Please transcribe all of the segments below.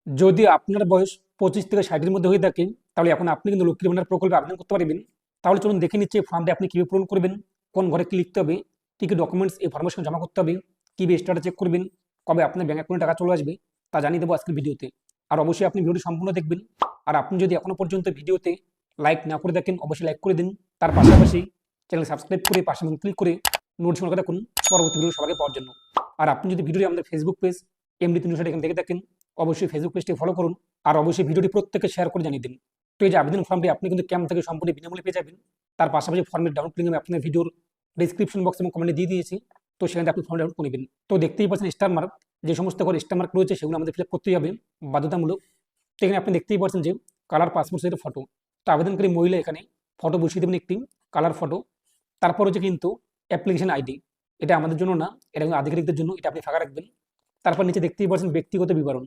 যদি আপনার বয়স 25 থেকে 60-এর মধ্যে হয়ে থাকে, তাহলে এখন আপনি কিন্তু লক্ষ্মীর ভান্ডার প্রকল্পে আবেদন করতে পারবেন। তাহলে চলুন দেখে নিচ্ছি এই ফর্মটি আপনি কীভাবে পূরণ করবেন, কোন ঘরে কি লিখতে হবে, কী কী ডকুমেন্টস এই ফর্মের সঙ্গে জমা করতে হবে, কীভাবে স্ট্যাটাস চেক করবেন, কবে আপনার ব্যাঙ্ক অ্যাকাউন্টে টাকা চলে আসবে, তা জানিয়ে দেবো আজকের ভিডিওতে। আর অবশ্যই আপনি ভিডিওটি সম্পূর্ণ দেখবেন। আর আপনি যদি এখনও পর্যন্ত ভিডিওতে লাইক না করে দেখেন, অবশ্যই লাইক করে দিন। তার পাশাপাশি চ্যানেল সাবস্ক্রাইব করে পাশে ক্লিক করে নোটিফিকেশন করে রাখুন পরবর্তী ভিডিও সবাইকে পাওয়ার জন্য। আর আপনি যদি ভিডিওটি আমাদের ফেসবুক পেজ এমডি 360 এখান থেকে দেখেন, অবশ্যই ফেসবুক পেজটি ফলো করুন। আর অবশ্যই ভিডিওটি প্রত্যেককে শেয়ার করে জানিয়ে দিন। তো এই যে আবেদন ফর্মটি আপনি কিন্তু ক্যাম্প থেকে সম্পূর্ণ বিনামূল্যে পেয়ে যাবেন। তার পাশাপাশি ফর্মের ডাউনলোড লিঙ্ক আমি আপনার ভিডিওর ডিসক্রিপশন বক্স এবং কমেন্টে দিয়ে দিয়েছি। তো সেখানে আপনি ফর্ম ডাউনলোড করে নেবেন। তো দেখতেই পাচ্ছেন স্টার মার্ক, যে সমস্ত ঘরে স্টার মার্ক রয়েছে সেগুলো আমাদের ফিল আপ করতেই হবে বাধ্যতামূলক। তো এখানে আপনি দেখতেই পাচ্ছেন যে কালার পাসপোর্ট সাইজের ফটো। তো আবেদনকারী মহিলা এখানে ফটো বসিয়ে দেবেন একটি কালার ফটো। তারপর হচ্ছে কিন্তু অ্যাপ্লিকেশন আইডি, এটা আমাদের জন্য না, এটা কিন্তু আধিকারিকদের জন্য, এটা আপনি ফাঁকা রাখবেন। তারপর নিচে দেখতেই পাচ্ছেন ব্যক্তিগত বিবরণ,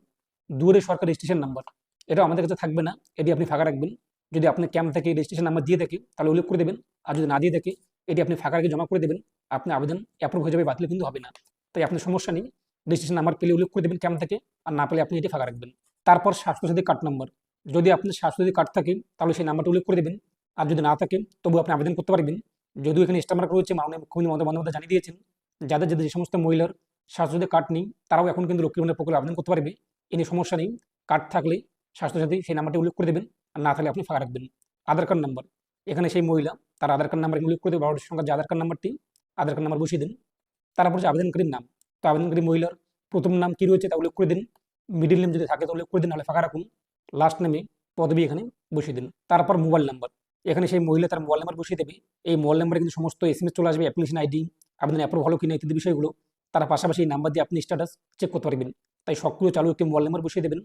দূরে সরকারি রেজিস্ট্রেশন নাম্বার, এটা আমাদের কাছে থাকবে না, এটি আপনি ফাঁকা রাখবেন। যদি আপনি ক্যাম্প থেকে রেজিস্ট্রেশন নাম্বার দিয়ে থাকে তাহলে উল্লেখ করে দেবেন। আর যদি না দিয়ে থাকে এটি আপনি ফাঁকা রেখে জমা করে দেবেন। আপনার আবেদন অ্যাপ্রুভ হয়ে যাবে, বাতিল কিন্তু হবে না। তাই আপনার সমস্যা নেই, রেজিস্ট্রেশন নাম্বার পেলে উল্লেখ করে দেবেন ক্যাম্প থেকে, আর না পেলে আপনি এটি ফাঁকা রাখবেন। তারপর স্বাস্থ্যসাথী কার্ড নাম্বার, যদি আপনার স্বাস্থ্যসাথী কার্ড থাকে তাহলে সেই নাম্বারটা উল্লেখ করে দেবেন। আর যদি না থাকে তবু আপনি আবেদন করতে পারবেন। যদিও এখানে স্টার মার্ক রয়েছে, মাননীয় মুখ্যমন্ত্রী মমতা বন্দ্যোপাধ্যায় জানিয়ে দিয়েছেন যাদের যাদের যে সমস্ত মহিলার স্বাস্থ্যসাথী কার্ড নেই তারাও এখন কিন্তু লক্ষ্মীর ভান্ডার প্রকল্পে আবেদন করতে পারবে। এ নিয়ে সমস্যা নেই। কার্ড থাকলে স্বাস্থ্যসাথী সেই নাম্বারটি উল্লেখ করে দেবেন, আর না থাকলে আপনি ফাঁকা রাখবেন। আধার কার্ড নাম্বার, এখানে সেই মহিলা তার আধার কার্ড নাম্বার উল্লেখ করে দেবে, 12টি সংখ্যার যে আধার কার্ড নাম্বারটি, আধার কার্ড নাম্বার বসিয়ে দিন। তারপর যে আবেদনকারীর নাম, তো আবেদনকারী মহিলার প্রথম নাম কী রয়েছে তা উল্লেখ করে দিন। মিডিল নেম যদি থাকে তো উল্লেখ করে দিন, নাহলে ফাঁকা রাখুন। লাস্ট নেমে পদবি এখানে বসিয়ে দিন। তারপর মোবাইল নাম্বার, এখানে সেই মহিলা তার মোবাইল নাম্বার বসিয়ে দেবে। এই মোবাইল নাম্বারে কিন্তু সমস্ত এসএমএস চলে আসবে, অ্যাপ্লিকেশন আইডি, আবেদন অ্যাপ্রুভ হলো কিনা ইত্যাদি বিষয়গুলো। তার পাশাপাশি এই নাম্বার দিয়ে আপনি স্ট্যাটাস চেক করতে পারবেন। তাই সক্রিয় চালু একটি মোবাইল নাম্বার বসিয়ে দেবেন।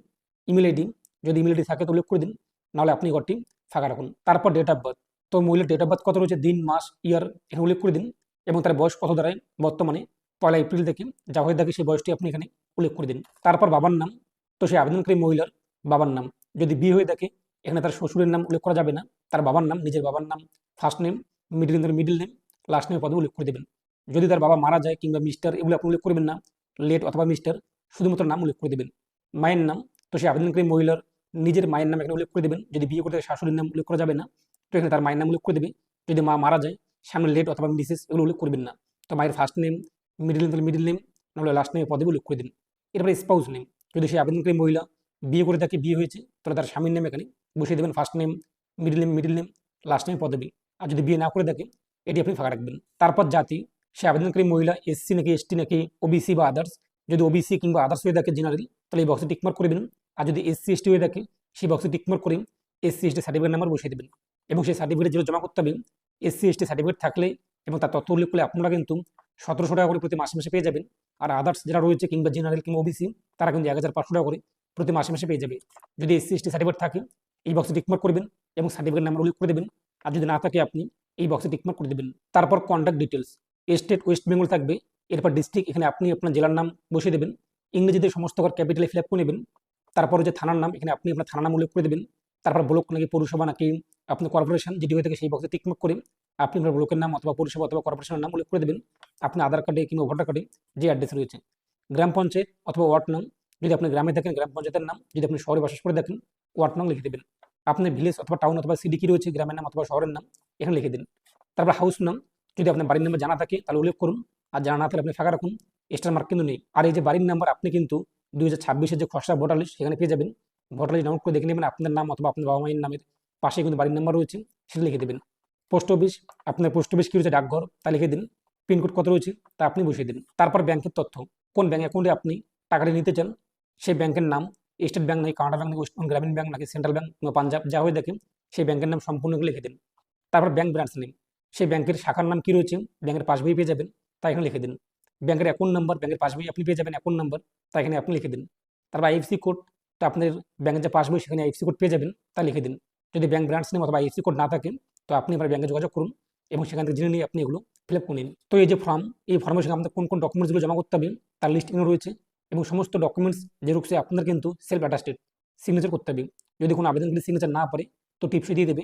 ইমেল আইডি, যদি ইমেল আইডি থাকে তো উল্লেখ করে দিন, নাহলে আপনি ঘরটি ফাঁকা রাখুন। তারপর ডেট অফ বার্থ, তো মহিলার ডেট অফ বার্থ কত রয়েছে, দিন মাস ইয়ার এখানে উল্লেখ করে দিন, এবং তার বয়স কত দাঁড়ায় বর্তমানে 1 এপ্রিল থেকে যা হয়ে থাকে সেই বয়সটি আপনি এখানে উল্লেখ করে দিন। তারপর বাবার নাম, তো সেই আবেদনকারী মহিলার বাবার নাম, যদি বিয়ে হয়ে থাকে এখানে তার শ্বশুরের নাম উল্লেখ করা যাবে না, তার বাবার নাম, নিজের বাবার নাম, first name, middle name, last name পদে উল্লেখ করে দেবেন। যদি তার বাবা মারা যায় কিংবা মিস্টার এগুলো আপনি উল্লেখ করবেন না, লেট অথবা মিস্টার, শুধুমাত্র নাম উল্লেখ করে দেবেন। মায়ের নাম, তো সেই আবেদনকারী মহিলার নিজের মায়ের নাম এখানে উল্লেখ করে দেবেন। যদি বিয়ে করতে শাশুড়ির নাম উল্লেখ করা যাবে না, তো এখানে তার মায়ের নাম উল্লেখ করে দেবে। যদি মা মারা যায় সামনে লেট অথবা মিসেস এগুলো উল্লেখ করবেন না। তো মায়ের ফার্স্ট নেম, মিডিল নেম, নাহলে লাস্ট নেমে পদে উল্লেখ করে দিন। এরপরে স্পাউস নেম, যদি সেই আবেদনকারী মহিলা বিয়ে করে তাকে বিয়ে হয়েছে তাহলে তার স্বামীর নাম এখানে বসিয়ে দেবেন, first name, middle name, last নেমে পদবি। আর যদি বিয়ে না করে থাকে এটি আপনি ফাঁকা রাখবেন। তারপর জাতি, সে আবেদনকারী মহিলা এসসি নাকি এসটি নাকি ওবিসি বা আদার্স, যদি ওবিসি কিংবা আদার্স হয়ে থাকে জেনারেল তাহলে এই বক্সে টিকমার্ক করবেন। আর যদি এসসি এসটি হয়ে থাকে সেই বক্সে টিকমার্ক করে এসসি এসটি সার্টিফিকেট নাম্বার বসিয়ে দেবেন। এবং সেই সার্টিফিকেট যেগুলো জমা করতে হবে, এসসি এসটি সার্টিফিকেট থাকলে এবং তার তথ্য উল্লেখ করলে আপনারা কিন্তু 1700 টাকা করে প্রতি মাসে মাসে পেয়ে যাবেন। আর আদার্স যারা রয়েছে কিংবা জেনারেল কিংবা ওবিসি তারা কিন্তু 1500 টাকা করে প্রতি মাসে মাসে পেয়ে যাবে। যদি এসসি এসটি সার্টিফিকেট থাকে এই বক্সে টিকমার্ক করবেন এবং সার্টিফিকেট নাম্বার উল্লেখ করে দেবেন। আর যদি না থাকে আপনি এই বক্সে টিকমার্ক করে দেবেন। তারপর contact details, state West Bengal থাকবে, এরপর ডিস্ট্রিক্ট, এখানে আপনি আপনার জেলার নাম বসিয়ে দেবেন। ইংরেজিতে সমস্ত ক্যাপিটালে ফিল আপ করে নেবেন। তারপর যে থানার নাম, এখানে আপনি আপনার থানার নাম উল্লেখ করে দেবেন। তারপর ব্লক নাকি পৌরসভা নাকি আপনি কর্পোরেশন যেটি হয়ে থাকে সেই বক্সে টিকমার্ক করে আপনি আপনার ব্লকের নাম অথবা পৌরসভা অথবা কর্পোরেশনের নাম উল্লেখ করে দেবেন। আপনি আধার কার্ডে কিংবা ভোটার কার্ডে যে অ্যাড্রেস রয়েছে, গ্রাম পঞ্চায়েত অথবা ওয়ার্ড নাম, যদি আপনি গ্রামে থাকেন গ্রাম পঞ্চায়েতের নাম, যদি আপনি শহরে বাস করে থাকেন ওয়ার্ড নাম লিখে দেবেন। আপনার ভিলেজ অথবা টাউন অথবা সিটি কি রয়েছে গ্রামের নাম অথবা শহরের নাম এখানে লিখে দিন। তারপর হাউস নাম, যদি আপনার বাড়ির নাম্বার জানা থাকে তাহলে উল্লেখ করুন, আর জানা না থাকলে আপনি ফাঁকা রাখুন, স্টার মার্ক কিন্তু নেই। আর এই যে বাড়ির নাম্বার আপনি কিন্তু 2026-এর যে খসড়া ভোটার লিস্ট সেখানে পেয়ে যাবেন। ভোটার লিস্ট ডাউনলোড করে দেখে নেবেন, আপনার নাম অথবা আপনার বাবা মায়ের নামের পাশে কিন্তু বাড়ির নাম্বার রয়েছে, সেটা লিখে দেবেন। পোস্ট অফিস, আপনার পোস্ট অফিস কী রয়েছে ডাকঘর তা লিখে দিন। পিনকোড কত রয়েছে তা আপনি বসিয়ে দিন। তারপর ব্যাংকের তথ্য, কোন ব্যাংক অ্যাকাউন্টে আপনি টাকাটা নিতে চান সেই ব্যাংকের নাম, স্টেট ব্যাংক নাকি কানাডা ব্যাংক নাকি ওয়েস্ট গ্রামীণ ব্যাংক নাকি সেন্ট্রাল ব্যাংক কিংবা পাঞ্জাব যা হয়ে দেখেন সেই ব্যাংকের নাম সম্পূর্ণ লিখে দিন। তারপর ব্যাংক ব্রাঞ্চ নেম, সেই ব্যাংকের শাখার নাম কী রয়েছে, ব্যাংকের পাসবই পেয়ে যাবেন তা এখানে লিখে দিন। ব্যাংকের অ্যাকাউন্ট নাম্বার, ব্যাংকের পাসবই আপনি পেয়ে যাবেন অ্যাকাউন্ট নাম্বার, তা এখানে আপনি লিখে দিন। তারপর আইএফসি কোড, তো আপনার ব্যাংকের যে পাসবই সেখানে আইএফসি কোড পেয়ে যাবেন তা লিখে দিন। যদি ব্যাংক ব্রাঞ্চ নেম অথবা আইএফসি কোড না থাকে তো আপনি আপনার ব্যাংকে যোগাযোগ করুন এবং সেখান থেকে জেনে নিয়ে আপনি এগুলো ফিল আপ করে নিন। তো এই যে ফর্ম, এই ফর্মের সঙ্গে আমাদের কোন কোন ডকুমেন্টসগুলো জমা করতে হবে তার লিস্ট এখানে রয়েছে, এবং সমস্ত ডকুমেন্টস জেরক্সে আপনার কিন্তু সেলফ অ্যাটাস্টেড সিগনেচার করতে হবে। যদি কোনো আবেদনকারী সিগনেচার না পারে তো টিপসই দিয়ে দেবে।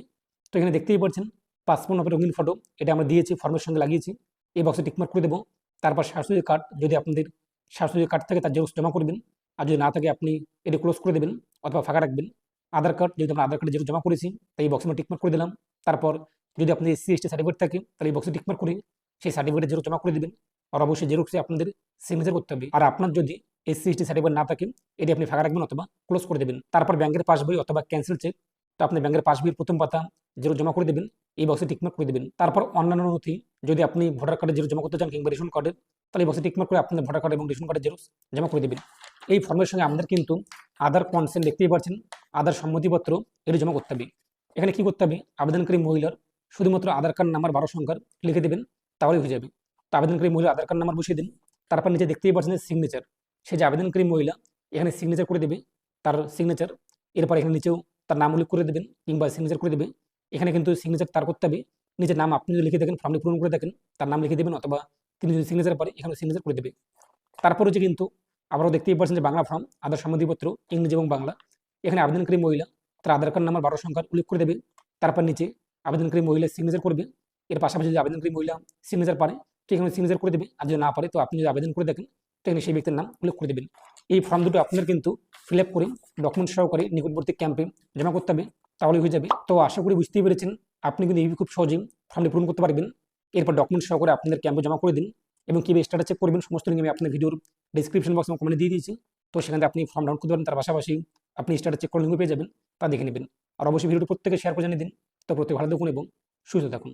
তো এখানে দেখতেই পাচ্ছেন পাসপোর্ট নম্বর রঙিন ফটো, এটা আমরা দিয়েছি ফর্মের সঙ্গে লাগিয়েছি, এই বক্সে টিকমার্ক করে দেবো। তারপর স্বাস্থ্যসাথী কার্ড, যদি আপনাদের স্বাস্থ্যসাথী কার্ড থাকে তার জেরক্স জমা করবেন। আর যদি না থাকে আপনি এটি ক্লোজ করে দেবেন অথবা ফাঁকা রাখবেন। আধার কার্ড, যেহেতু আমরা আধার কার্ডে যেহেতু জমা করেছি তাই এই বক্সে আমরা টিকমার্ক করে দিলাম। তারপর যদি আপনি এসসি এসটি সার্টিফিকেট থাকে তাহলে এই বক্সে টিকমার্ক করে সেই সার্টিফিকেটের জেরক্স জমা করে দিবেন। আর অবশ্যই জেরক্সে আপনাদের সিগনেচার করতে হবে। আর আপনার যদি এসসি এসটি সার্টিফিকেট না থাকে এটি আপনি ফাঁকা রাখবেন অথবা ক্লোজ করে দেবেন। তারপর ব্যাংকের পাসবই অথবা ক্যান্সেল চেক, তো আপনি ব্যাংকের পাসবইয়ের প্রথম পাতা জেরক্স জমা করে দেবেন, এই বক্সে টিকমার্ক করে দেবেন। তারপর অন্যান্য নথি, যদি আপনি ভোটার কার্ডের জেরক্স জমা করতে চান কিংবা রেশন কার্ডের, তাহলে এই বক্সে টিকমার্ক করে আপনাদের ভোটার কার্ড এবং রেশন কার্ডের জেরক্স জমা করে দেবেন। এই ফর্মের সঙ্গে আমাদের কিন্তু আধার কনসেন্ট, দেখতেই পাচ্ছেন আধার সম্মতিপত্র, এটি জমা করতে হবে। এখানে কি করতে হবে, আবেদনকারী মহিলার শুধুমাত্র আধার কার্ড নাম্বার 12 সংখ্যার লিখে দেবেন, তাহলেই হয়ে যাবে। তো আবেদনকারী মহিলার আধার কার্ড নাম্বার বসিয়ে দিন। তারপর নিচে দেখতেই পাচ্ছেন সিগনেচার, সে যে আবেদনকারী মহিলা এখানে সিগনেচার করে দেবে, তার সিগনেচার। এরপর এখানে নিচেও তার নাম উল্লেখ করে দেবেন কিংবা সিগনেচার করে দেবে। এখানে কিন্তু সিগনেচার তার করতে হবে, নিজের নাম আপনি যদি লিখে দেখেন, ফর্মটি পূরণ করে দেখেন, তার নাম লিখে দেবেন, অথবা তিনি যদি সিগনেচার পারে এখানে সিগনেচার করে দেবে। তারপর হচ্ছে কিন্তু আবারও দেখতেই পাচ্ছেন যে বাংলা ফর্ম, আধার সম্মতিপত্র ইংরেজি এবং বাংলা। এখানে আবেদনকারী মহিলা তার আধার কার্ড নাম্বার 12 সংখ্যার উল্লেখ করে দেবে। তারপর নিচে আবেদনকারী মহিলা সিগনেচার করবে। এর পাশাপাশি যদি আবেদনকারী মহিলা সিগনেচার পারে তো এখানে সিগনেচার করে দেবে, আর যদি না পারে তো আপনি যদি আবেদন করে দেখেন তো এখানে সেই ব্যক্তির নাম উল্লেখ করে দেবেন। এই ফর্ম দুটো আপনার কিন্তু ফিল আপ করে ডকুমেন্ট সহকারে নিকটবর্তী ক্যাম্পে জমা করতে হবে, তাহলে হয়ে যাবে। তো আশা করি বুঝতেই পেরেছেন, আপনি কিন্তু এই খুব সহজেই ফর্মটি পূরণ করতে পারবেন। এরপর ডকুমেন্ট সহকারে আপনাদের ক্যাম্পে জমা করে দিন, এবং কীভাবে স্ট্যাটাস চেক করবেন সমস্ত লিঙ্ক আমি আপনার ভিডিওর ডিসক্রিপশন বক্স এবং কমেন্টে দিয়ে দিয়েছি। তো সেখান থেকে আপনি ফর্ম ডাউনলোড করতে পারেন, তার পাশাপাশি আপনি স্ট্যাটাস চেক করে লিঙ্ক পেয়ে যাবেন, তা দেখে নেবেন। আর অবশ্যই ভিডিওটি প্রত্যেকে শেয়ার করে জানিয়ে দিন। তো প্রত্যেক ভালো থাকুন এবং সুস্থ থাকুন।